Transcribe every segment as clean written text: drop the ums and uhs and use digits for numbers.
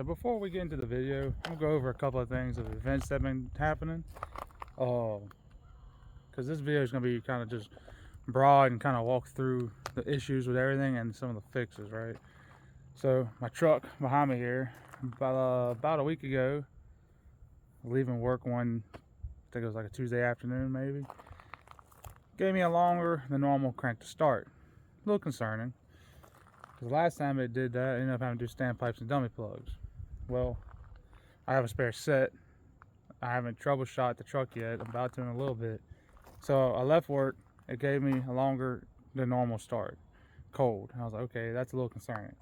So before we get into the video, I'm gonna go over a couple of things of events that have been happening. Because this video is gonna be kind of just broad and kind of walk through the issues with everything and some of the fixes, right? So my truck behind me here, about a week ago, leaving work I think it was like a Tuesday afternoon maybe, gave me a longer than normal crank to start. A little concerning, because the last time it did that, I ended up having to do standpipes and dummy plugs. Well, I have a spare set. I haven't troubleshot the truck yet. I'm about to in a little bit. So I left work. It gave me a longer than normal start, cold. And I was like, okay, that's a little concerning.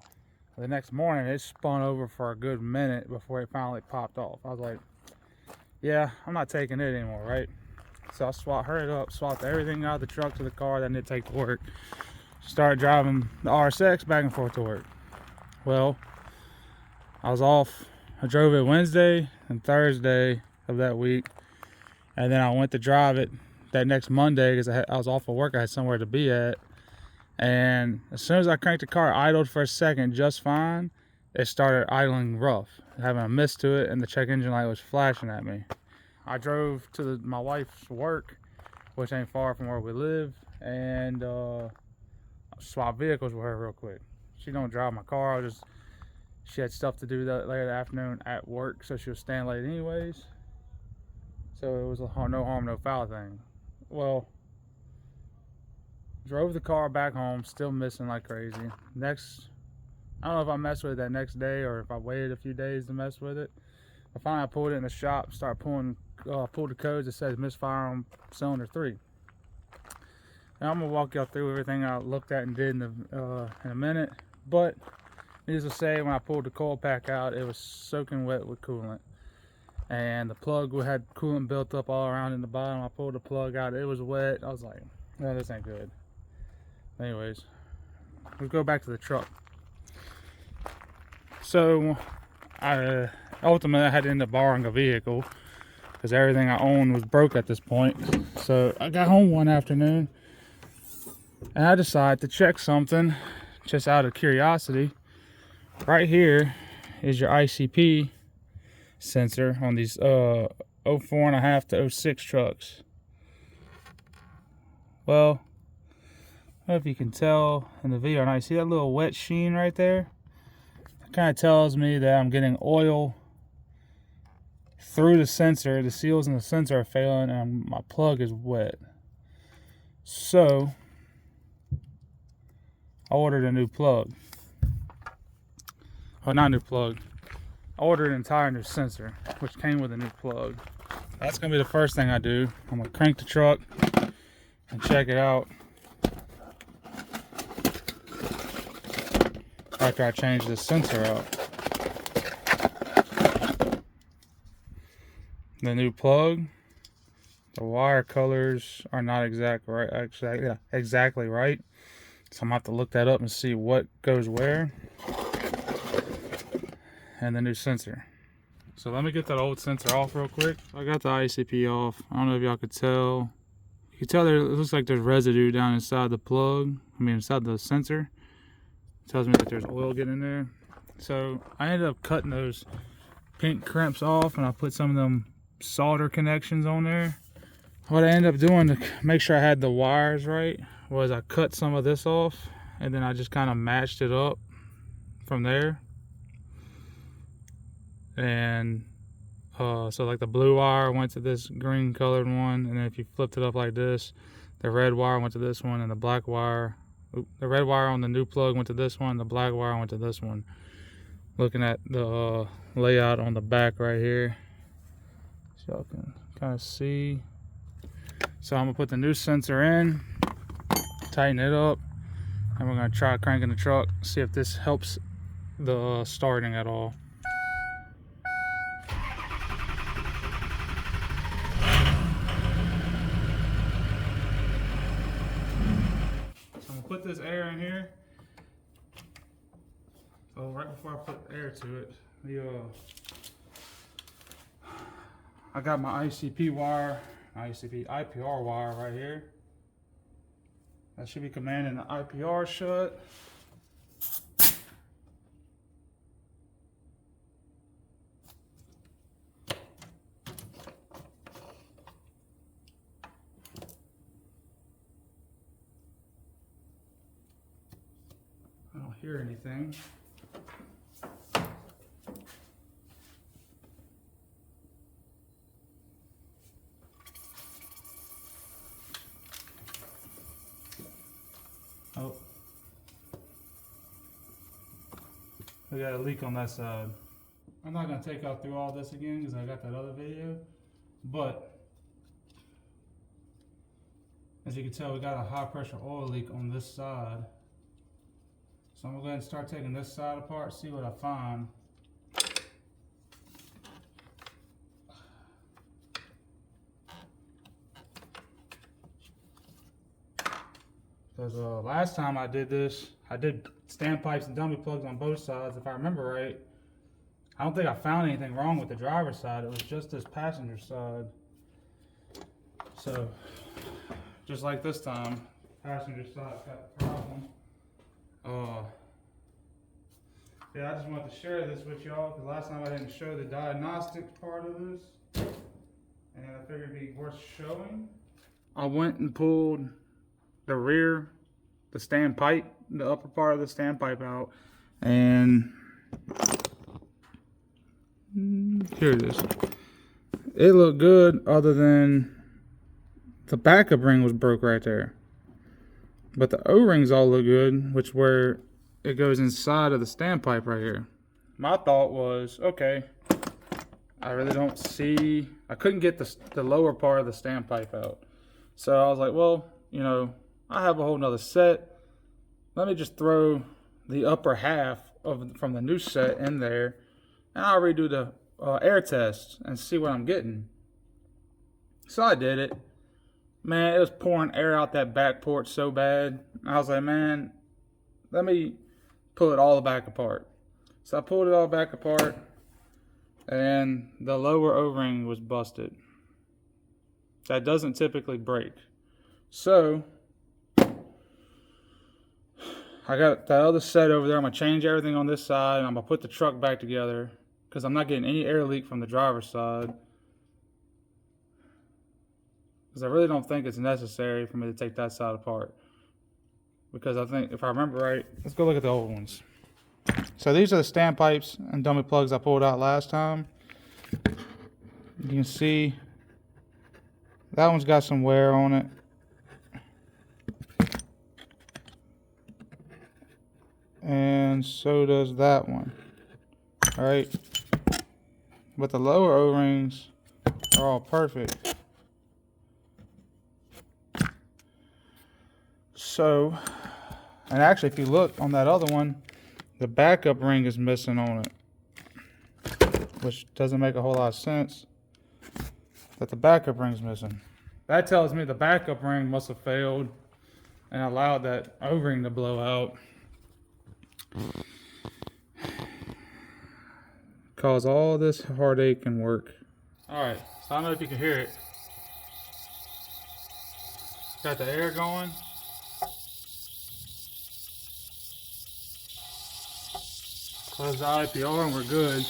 The next morning, it spun over for a good minute before it finally popped off. I was like, yeah, I'm not taking it anymore, right? So I hurried up, swapped everything out of the truck to the car that I need to take to work. Started driving the RSX back and forth to work. Well, I was off. I drove it Wednesday and Thursday of that week, and then I went to drive it that next Monday because I was off of work. I had somewhere to be at, and as soon as I cranked the car, idled for a second just fine. It started idling rough, having a mist to it, and the check engine light was flashing at me. I drove to my wife's work, which ain't far from where we live, and swapped vehicles with her real quick. She don't drive my car. She had stuff to do that later that afternoon at work, so she was staying late anyways. So it was a no harm, no foul thing. Well, drove the car back home, still missing like crazy. I don't know if I messed with it that next day or if I waited a few days to mess with it. I finally pulled it in the shop, started pulled the codes that says misfire on cylinder 3. Now I'm gonna walk y'all through everything I looked at and did in a minute. But needless to say, when I pulled the coil pack out, it was soaking wet with coolant. And the plug had coolant built up all around in the bottom. I pulled the plug out, it was wet. I was like, no, this ain't good. Anyways, let's go back to the truck. So ultimately I had to end up borrowing a vehicle because everything I owned was broke at this point. So I got home one afternoon and I decided to check something just out of curiosity. Right here is your ICP sensor on these 04.5 to 06 trucks. Well, I don't know if you can tell in the video, and I see that little wet sheen right there. It kind of tells me that I'm getting oil through the sensor. The seals in the sensor are failing and my plug is wet. So I ordered a new plug. Oh, not a new plug. I ordered an entire new sensor, which came with a new plug. That's gonna be the first thing I do. I'm gonna crank the truck and check it out after I change this sensor out. The new plug, the wire colors are not exactly right. So I'm gonna have to look that up and see what goes where. And the new sensor. So let me get that old sensor off real quick. I got the ICP off. I don't know if y'all could tell. You can tell it looks like there's residue down inside the plug. Inside the sensor. It tells me that there's oil getting in there. So I ended up cutting those pink crimps off and I put some of them solder connections on there. What I ended up doing to make sure I had the wires right was I cut some of this off and then I just kind of matched it up from there. And so like the blue wire went to this green colored one, and then if you flipped it up like this, the red wire went to this one, and the red wire on the new plug went to this one, the black wire went to this one. Looking at the layout on the back right here, so y'all can kind of see. So I'm gonna put the new sensor in, tighten it up, and we're gonna try cranking the truck, see if this helps the starting at all. Put this air in here. So right before I put air to it, I got my ICP wire, IPR wire right here. That should be commanding the IPR shut. hear anything. Oh, we got a leak on that side. I'm not gonna take out through all this again because I got that other video, but as you can tell, we got a high pressure oil leak on this side. So I'm gonna go ahead and start taking this side apart, see what I find. Because last time I did this, I did standpipes and dummy plugs on both sides. If I remember right, I don't think I found anything wrong with the driver's side. It was just this passenger side. So, just like this time, passenger side got a problem. Yeah, I just wanted to share this with y'all because last time I didn't show the diagnostic part of this, and I figured it'd be worth showing. I went and pulled the rear, the standpipe, the upper part of the standpipe out, and here it is. It looked good other than the backup ring was broke right there. But the O-rings all look good, which where it goes inside of the standpipe right here. My thought was, okay, I really don't see, I couldn't get the lower part of the standpipe out. So I was like, well, you know, I have a whole nother set. Let me just throw the upper half from the new set in there, and I'll redo the air test and see what I'm getting. So I did it. Man, it was pouring air out that back port so bad. I was like, man, let me pull it all back apart. So I pulled it all back apart, and the lower O-ring was busted. That doesn't typically break. So I got that other set over there. I'm going to change everything on this side, and I'm going to put the truck back together because I'm not getting any air leak from the driver's side. Because I really don't think it's necessary for me to take that side apart. Because I think, if I remember right, let's go look at the old ones. So these are the standpipes and dummy plugs I pulled out last time. You can see that one's got some wear on it. And so does that one. Alright. But the lower O-rings are all perfect. So, and actually if you look on that other one, the backup ring is missing on it. Which doesn't make a whole lot of sense that the backup ring's missing. That tells me the backup ring must have failed and allowed that O-ring to blow out. Cause all this heartache and work. Alright, so I don't know if you can hear it. Got the air going. Close the HPO and we're good.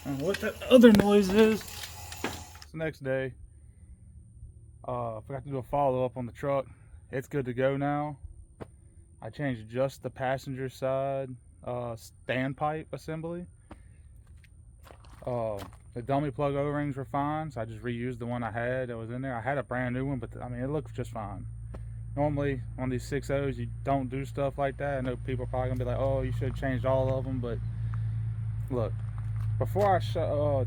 And what that other noise is, it's the next day. Forgot to do a follow-up on the truck. It's good to go now. I changed just the passenger side standpipe assembly. The dummy plug O-rings were fine, so I just reused the one I had that was in there. I had a brand new one, but I mean, it looks just fine. Normally, on these 6.0s, you don't do stuff like that. I know people are probably gonna be like, oh, you should have changed all of them, but look, before I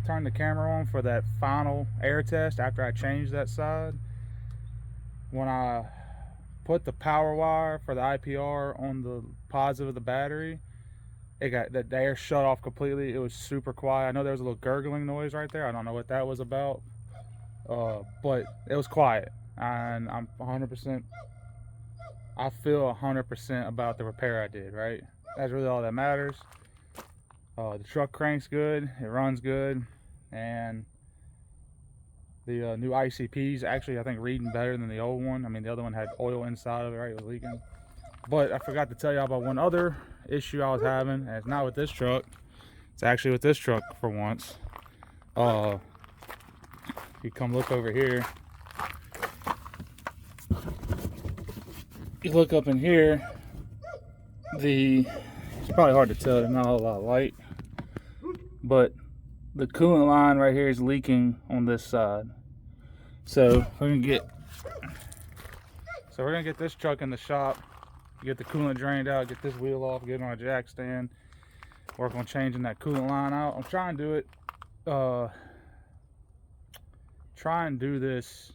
turn the camera on for that final air test, after I changed that side, when I put the power wire for the IPR on the positive of the battery, it got the air shut off completely. It was super quiet. I know there was a little gurgling noise right there. I don't know what that was about, but it was quiet, and I'm 100%. I feel 100% about the repair I did. Right, that's really all that matters. The truck cranks good, it runs good, and the new ICP's actually, I think, reading better than the old one. I mean, the other one had oil inside of it, right? It was leaking. But I forgot to tell y'all about one other issue I was having, and it's not with this truck. It's actually with this truck for once. You come look over here. You look up in here. It's probably hard to tell. There's not a lot of light, but the coolant line right here is leaking on this side. So we're gonna get this truck in the shop, get the coolant drained out, get this wheel off, get it on a jack stand, work on changing that coolant line out. I'm trying to do it. Try and do this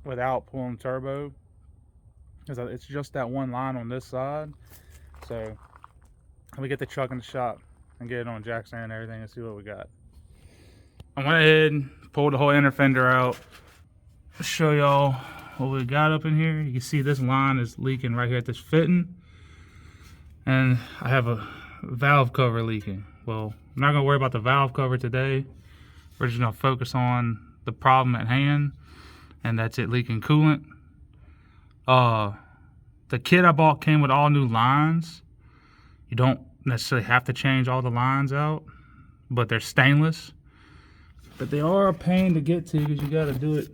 without pulling turbo, because it's just that one line on this side. So let me get the truck in the shop and get it on jack stand and everything and see what we got. I went ahead and pulled the whole inner fender out. Show y'all what we got up in here. You can see this line is leaking right here at this fitting, and I have a valve cover leaking. Well, I'm not gonna worry about the valve cover today. We're just gonna focus on the problem at hand, and that's it leaking coolant. The kit I bought came with all new lines. You don't necessarily have to change all the lines out, but they're stainless. But they are a pain to get to because you got to do it.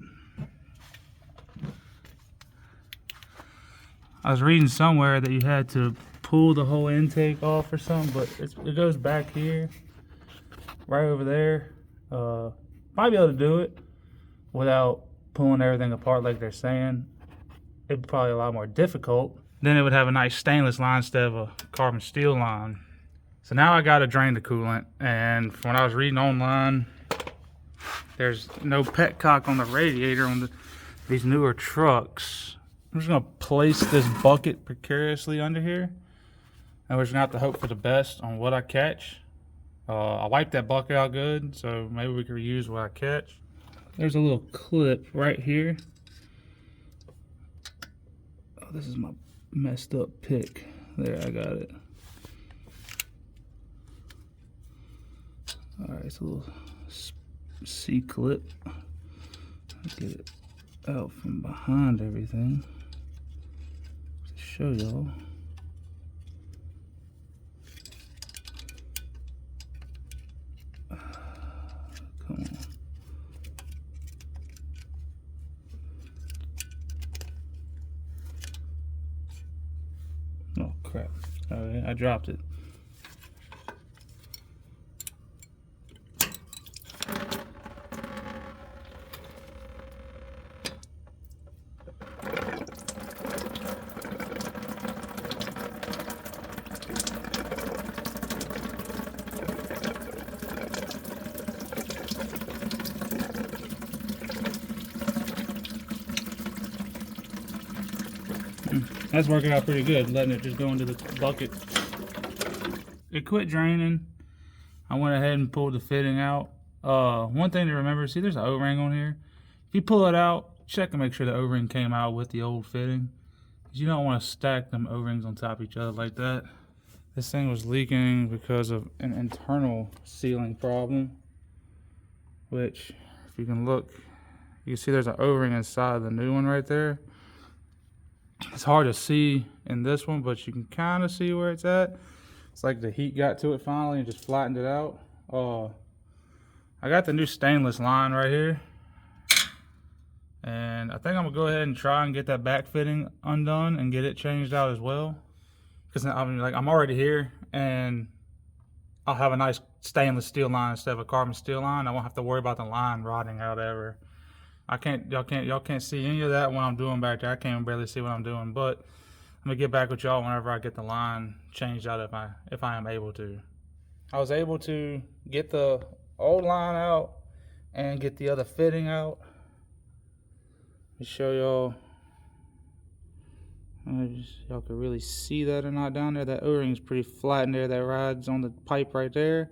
I was reading somewhere that you had to pull the whole intake off or something, but it goes back here, right over there. Might be able to do it without pulling everything apart like they're saying. It'd be probably a lot more difficult. Then it would have a nice stainless line instead of a carbon steel line. So now I got to drain the coolant, and from what I was reading online, there's no petcock on the radiator on these newer trucks. I'm just gonna place this bucket precariously under here, and we're just gonna have to hope for the best on what I catch. I wiped that bucket out good, so maybe we can reuse what I catch. There's a little clip right here. Oh, this is my messed up pick. There, I got it. All right, it's a little C-clip. Get it out from behind everything to show y'all. Come on. Oh crap. Okay, I dropped it. That's working out pretty good, letting it just go into the bucket. It quit draining. I went ahead and pulled the fitting out. One thing to remember, see there's an O-ring on here. If you pull it out, check and make sure the O-ring came out with the old fitting, because you don't want to stack them O-rings on top of each other like that. This thing was leaking because of an internal sealing problem, which, if you can look, you can see there's an O-ring inside of the new one right there. It's hard to see in this one, but you can kind of see where it's at. It's like the heat got to it finally and just flattened it out. I got the new stainless line right here, and I think I'm gonna go ahead and try and get that back fitting undone and get it changed out as well. Because I mean, like, I'm already here, and I'll have a nice stainless steel line instead of a carbon steel line. I won't have to worry about the line rotting out ever. Y'all can't see any of that when I'm doing back there. I can't even barely see what I'm doing, but I'm gonna get back with y'all whenever I get the line changed out, if I am able to. I was able to get the old line out and get the other fitting out. Let me show y'all. Y'all can really see that or not down there. That O-ring is pretty flat in there. That rides on the pipe right there.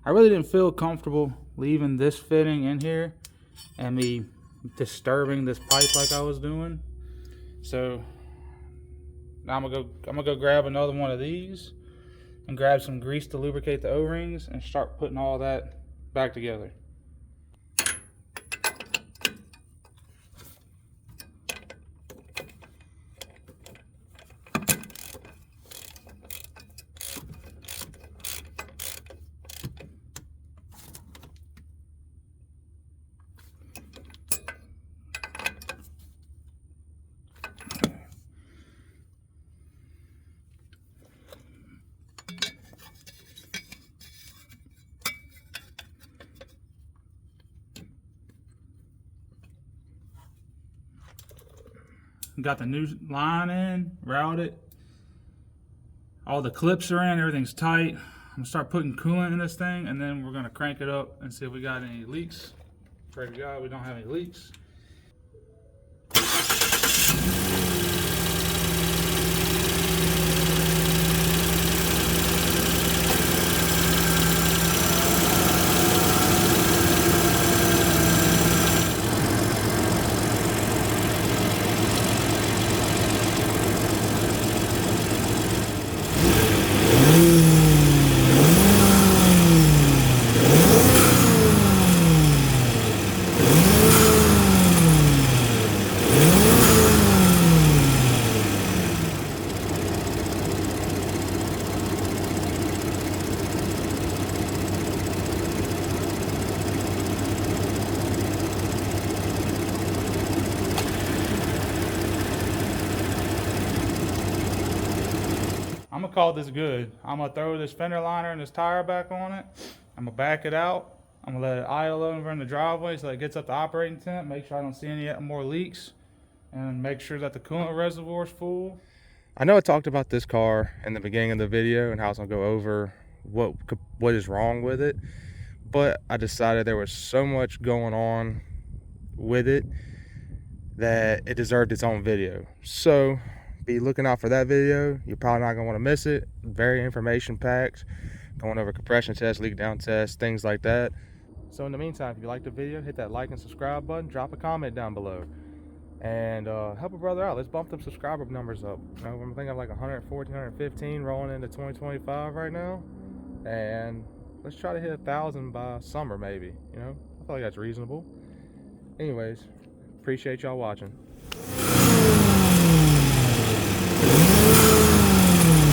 I really didn't feel comfortable leaving this fitting in here and me disturbing this pipe like I was doing. So now I'm gonna go grab another one of these and grab some grease to lubricate the O-rings and start putting all that back together. Got the new line in, routed. All the clips are in, everything's tight. I'm gonna start putting coolant in this thing, and then we're gonna crank it up and see if we got any leaks. Pray to God we don't have any leaks. I'm gonna call this good. I'm gonna throw this fender liner and this tire back on it. I'm gonna back it out. I'm gonna let it idle over in the driveway so it gets up to operating temp. Make sure I don't see any more leaks, and make sure that the coolant reservoir is full. I know I talked about this car in the beginning of the video and how I was gonna go over what is wrong with it, but I decided there was so much going on with it that it deserved its own video. So be looking out for that video. You're probably not gonna want to miss it. Very information packed, going over compression tests, leak down tests, things like that. So in the meantime, if you liked the video, hit that like and subscribe button, drop a comment down below, and help a brother out. Let's bump them subscriber numbers up. You know, I'm thinking of like 114, 115 rolling into 2025 right now, and let's try to hit 1,000 by summer maybe. You know, I feel like that's reasonable. Anyways, appreciate y'all watching.